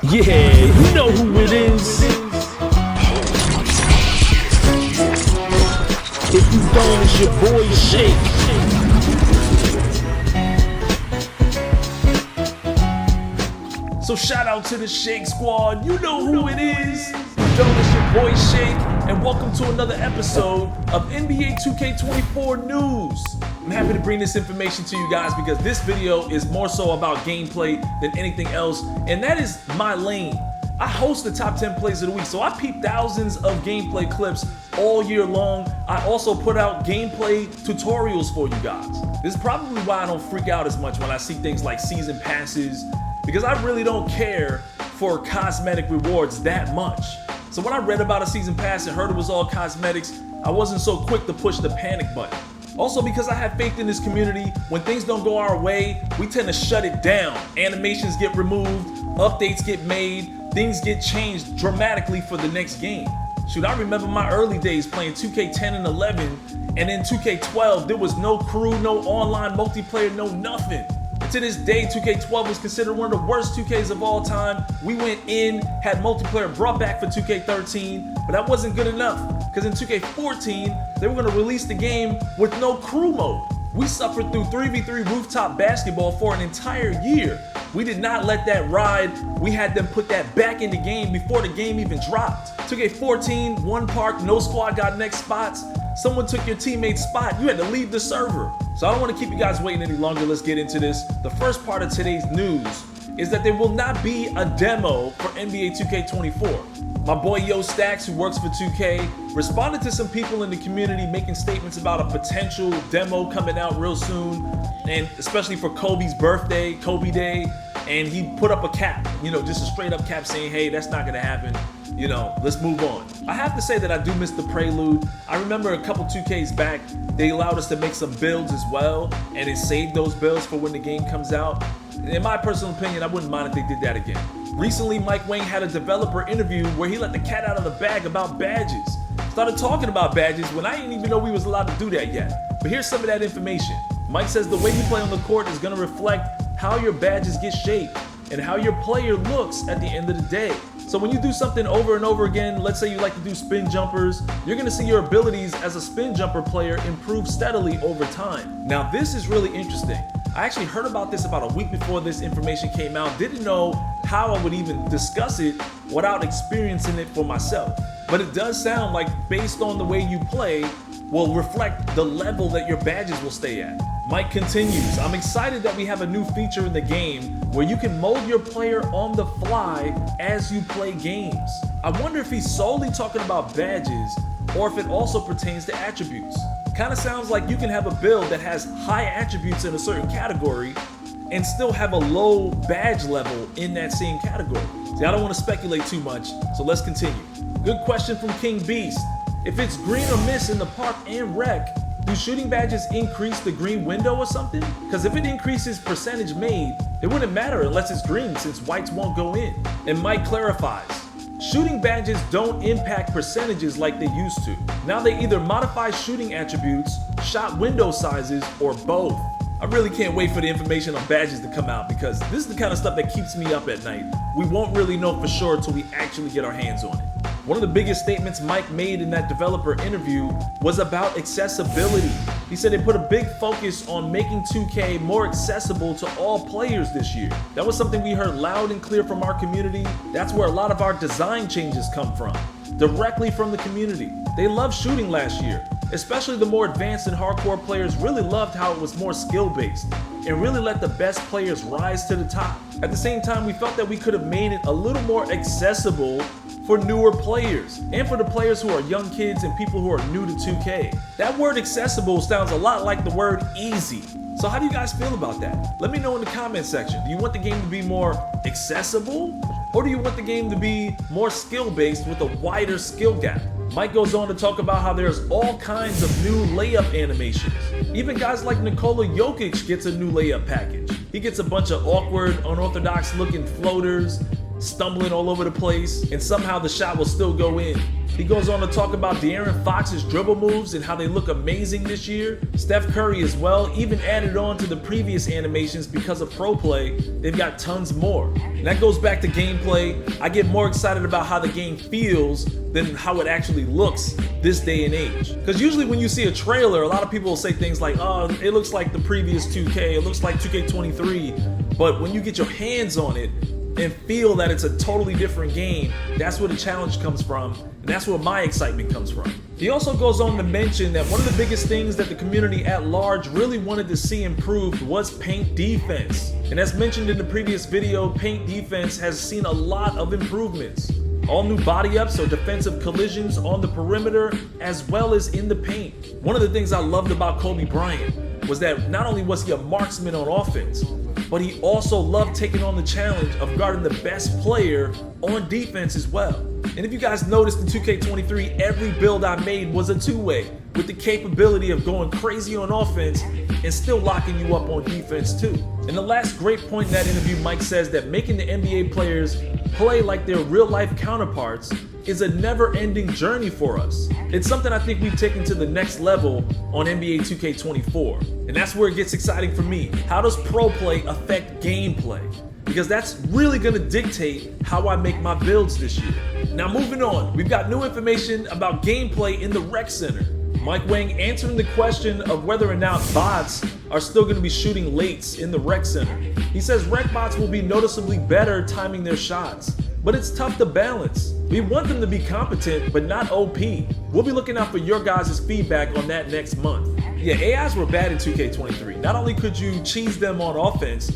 Yeah, you know who it is. If you don't, it's your boy Shake. So shout out to the Shake Squad. You know who it is. If you don't, it's your boy Shake, and welcome to another episode of NBA 2K24 News. I'm happy to bring this information to you guys because this video is more so about gameplay than anything else, and that is my lane. I host the top 10 plays of the week, so I peep thousands of gameplay clips all year long. I also put out gameplay tutorials for you guys. This is probably why I don't freak out as much when I see things like season passes, because I really don't care for cosmetic rewards that much. So when I read about a season pass and heard it was all cosmetics, I wasn't so quick to push the panic button. Also because I have faith in this community, when things don't go our way, we tend to shut it down. Animations get removed, updates get made, things get changed dramatically for the next game. Shoot, I remember my early days playing 2K10 and 11, and in 2K12, there was no crew, no online multiplayer, no nothing. And to this day, 2K12 was considered one of the worst 2Ks of all time. We went in, had multiplayer brought back for 2K13, but that wasn't good enough, because in 2K14, they were gonna release the game with no crew mode. We suffered through 3v3 rooftop basketball for an entire year. We did not let that ride. We had them put that back in the game before the game even dropped. 2K14, one park, no squad got next spots. Someone took your teammate's spot. You had to leave the server. So I don't want to keep you guys waiting any longer. Let's get into this. The first part of today's news is that there will not be a demo for NBA 2K24. My boy Yo Stacks, who works for 2K, responded to some people in the community making statements about a potential demo coming out real soon, and especially for Kobe's birthday, Kobe Day, and he put up a cap, just a straight up cap saying, hey, that's not gonna happen. Let's move on. I have to say that I do miss the prelude. I remember a couple 2Ks back, they allowed us to make some builds as well, and it saved those builds for when the game comes out. In my personal opinion, I wouldn't mind if they did that again. Recently, Mike Wang had a developer interview where he let the cat out of the bag about badges. Started talking about badges when I didn't even know we was allowed to do that yet. But here's some of that information. Mike says the way you play on the court is gonna reflect how your badges get shaped and how your player looks at the end of the day. So when you do something over and over again, let's say you like to do spin jumpers, you're gonna see your abilities as a spin jumper player improve steadily over time. Now this is really interesting. I actually heard about this about a week before this information came out, didn't know how I would even discuss it without experiencing it for myself. But it does sound like, based on the way you play, will reflect the level that your badges will stay at. Mike continues, I'm excited that we have a new feature in the game where you can mold your player on the fly as you play games. I wonder if he's solely talking about badges or if it also pertains to attributes. Kind of sounds like you can have a build that has high attributes in a certain category and still have a low badge level in that same category. See, I don't want to speculate too much, so let's continue. Good question from King Beast. If it's green or miss in the park and rec, do shooting badges increase the green window or something? Because if it increases percentage made, it wouldn't matter unless it's green, since whites won't go in. And Mike clarifies, shooting badges don't impact percentages like they used to. Now they either modify shooting attributes, shot window sizes, or both. I really can't wait for the information on badges to come out, because this is the kind of stuff that keeps me up at night. We won't really know for sure until we actually get our hands on it. One of the biggest statements Mike made in that developer interview was about accessibility. He said they put a big focus on making 2K more accessible to all players this year. That was something we heard loud and clear from our community. That's where a lot of our design changes come from, directly from the community. They loved shooting last year, especially the more advanced and hardcore players really loved how it was more skill-based and really let the best players rise to the top. At the same time, we felt that we could have made it a little more accessible for newer players and for the players who are young kids and people who are new to 2K. That word accessible sounds a lot like the word easy. So how do you guys feel about that? Let me know in the comment section. Do you want the game to be more accessible, or do you want the game to be more skill-based with a wider skill gap? Mike goes on to talk about how there's all kinds of new layup animations. Even guys like Nikola Jokic gets a new layup package. He gets a bunch of awkward, unorthodox looking floaters, stumbling all over the place, and somehow the shot will still go in. He goes on to talk about De'Aaron Fox's dribble moves and how they look amazing this year. Steph Curry as well, even added on to the previous animations because of Pro Play. They've got tons more. And that goes back to gameplay. I get more excited about how the game feels than how it actually looks this day and age. Because usually when you see a trailer, a lot of people will say things like, oh, it looks like the previous 2K, it looks like 2K23. But when you get your hands on it and feel that it's a totally different game, that's where the challenge comes from, and that's where my excitement comes from. He also goes on to mention that one of the biggest things that the community at large really wanted to see improved was paint defense. And as mentioned in the previous video, paint defense has seen a lot of improvements. All new body ups or defensive collisions on the perimeter as well as in the paint. One of the things I loved about Kobe Bryant was that not only was he a marksman on offense, but he also loved taking on the challenge of guarding the best player on defense as well. And if you guys noticed in 2K23, every build I made was a two-way with the capability of going crazy on offense and still locking you up on defense too. And the last great point in that interview, Mike says that making the NBA players play like their real-life counterparts is a never-ending journey for us. It's something I think we've taken to the next level on NBA 2K24. And that's where it gets exciting for me. How does Pro Play affect gameplay? Because that's really gonna dictate how I make my builds this year. Now moving on, we've got new information about gameplay in the Rec Center. Mike Wang answering the question of whether or not bots are still going to be shooting lates in the Rec Center. He says rec bots will be noticeably better timing their shots, but it's tough to balance. We want them to be competent, but not OP. We'll be looking out for your guys' feedback on that next month. Yeah, AIs were bad in 2K23. Not only could you cheese them on offense,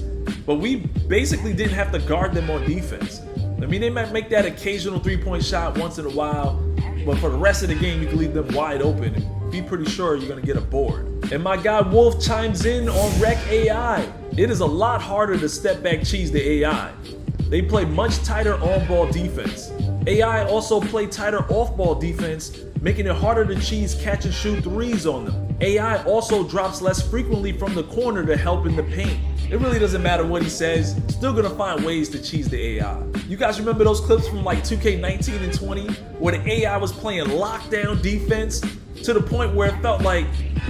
but we basically didn't have to guard them on defense. I mean, they might make that occasional three-point shot once in a while, but for the rest of the game, you can leave them wide open and be pretty sure you're gonna get a board. And my guy Wolf chimes in on Rec AI. It is a lot harder to step back cheese the AI. They play much tighter on-ball defense. AI also play tighter off-ball defense, making it harder to cheese catch and shoot threes on them. AI also drops less frequently from the corner to help in the paint. It really doesn't matter what he says, still gonna find ways to cheese the AI. You guys remember those clips from like 2K19 and 20 where the AI was playing lockdown defense to the point where it felt like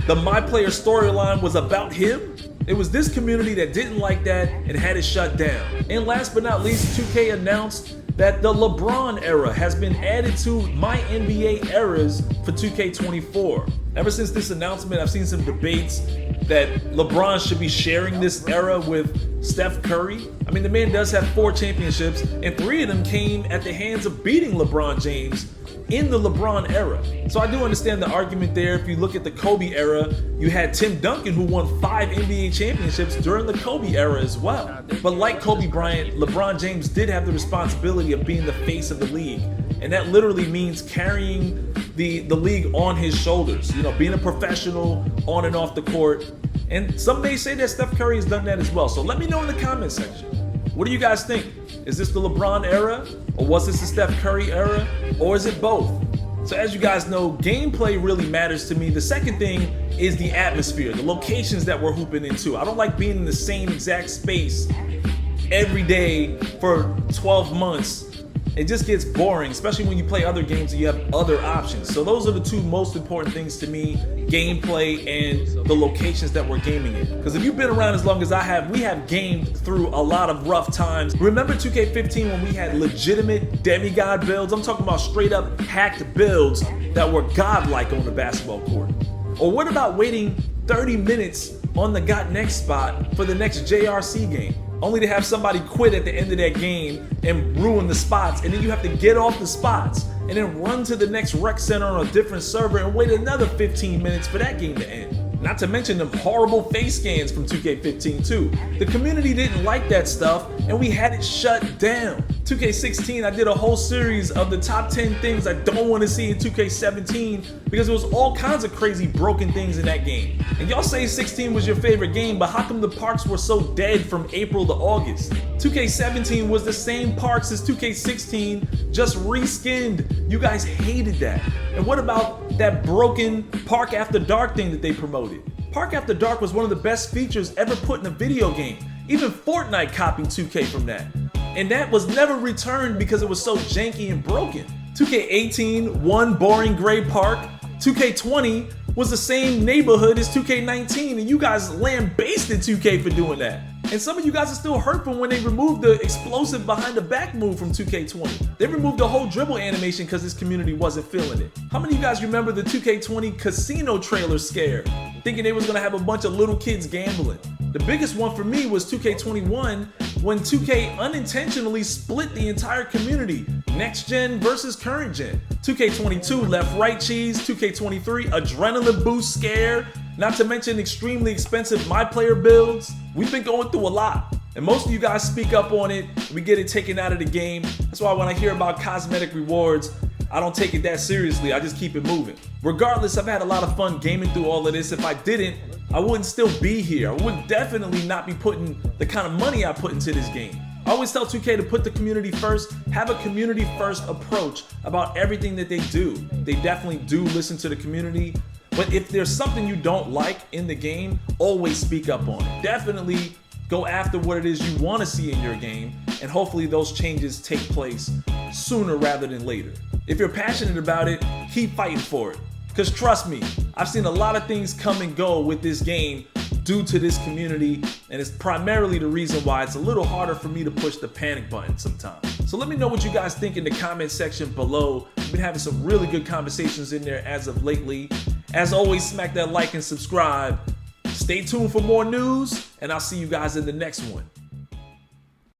the My Player storyline was about him? It was this community that didn't like that and had it shut down. And last but not least, 2K announced that the LeBron Era has been added to My NBA Eras for 2K24. Ever since this announcement, I've seen some debates that LeBron should be sharing this era with Steph Curry. I mean, the man does have 4 championships, and 3 of them came at the hands of beating LeBron James in the LeBron era. So I do understand the argument there. If you look at the Kobe era, you had Tim Duncan who won 5 NBA championships during the Kobe era as well. But like Kobe Bryant, LeBron James did have the responsibility of being the face of the league. And that literally means carrying the league on his shoulders, you know, being a professional on and off the court. And some may say that Steph Curry has done that as well. So let me know in the comment section. What do you guys think? Is this the LeBron era? Or was this the Steph Curry era? Or is it both? So as you guys know, gameplay really matters to me. The second thing is the atmosphere, the locations that we're hooping into. I don't like being in the same exact space every day for 12 months. It just gets boring, especially when you play other games and you have other options. So those are the 2 most important things to me, gameplay and the locations that we're gaming in. Because if you've been around as long as I have, we have gamed through a lot of rough times. Remember 2K15 when we had legitimate demigod builds? I'm talking about straight up hacked builds that were godlike on the basketball court. Or what about waiting 30 minutes on the got next spot for the next JRC game? Only to have somebody quit at the end of that game and ruin the spots, and then you have to get off the spots and then run to the next rec center on a different server and wait another 15 minutes for that game to end. Not to mention them horrible face scans from 2K15 too. The community didn't like that stuff and we had it shut down. 2K16, I did a whole series of the top 10 things I don't want to see in 2K17 because there was all kinds of crazy broken things in that game. And y'all say 16 was your favorite game, but how come the parks were so dead from April to August? 2K17 was the same parks as 2K16, just reskinned. You guys hated that. And what about that broken Park After Dark thing that they promoted? Park After Dark was one of the best features ever put in a video game. Even Fortnite copied 2K from that. And that was never returned because it was so janky and broken. 2K18, one boring gray park. 2K20 was the same neighborhood as 2K19, and you guys lambasted 2K for doing that. And some of you guys are still hurt from when they removed the explosive behind the back move from 2K20. They removed the whole dribble animation because this community wasn't feeling it. How many of you guys remember the 2K20 casino trailer scare, thinking they was gonna have a bunch of little kids gambling? The biggest one for me was 2K21 when 2K unintentionally split the entire community, next gen versus current gen. 2K22 left-right cheese, 2K23 adrenaline boost scare, not to mention extremely expensive my player builds. We've been going through a lot, and most of you guys speak up on it. We get it taken out of the game. That's why when I hear about cosmetic rewards, I don't take it that seriously. I just keep it moving. Regardless, I've had a lot of fun gaming through all of this. If I didn't, I wouldn't still be here. I would definitely not be putting the kind of money I put into this game. I always tell 2K to put the community first, have a community first approach about everything that they do. They definitely do listen to the community, but if there's something you don't like in the game, always speak up on it. Definitely go after what it is you want to see in your game, and hopefully those changes take place sooner rather than later. If you're passionate about it, keep fighting for it. Because trust me, I've seen a lot of things come and go with this game due to this community, and it's primarily the reason why it's a little harder for me to push the panic button sometimes. So let me know what you guys think in the comment section below. We've been having some really good conversations in there as of lately. As always, smack that like and subscribe. Stay tuned for more news, and I'll see you guys in the next one.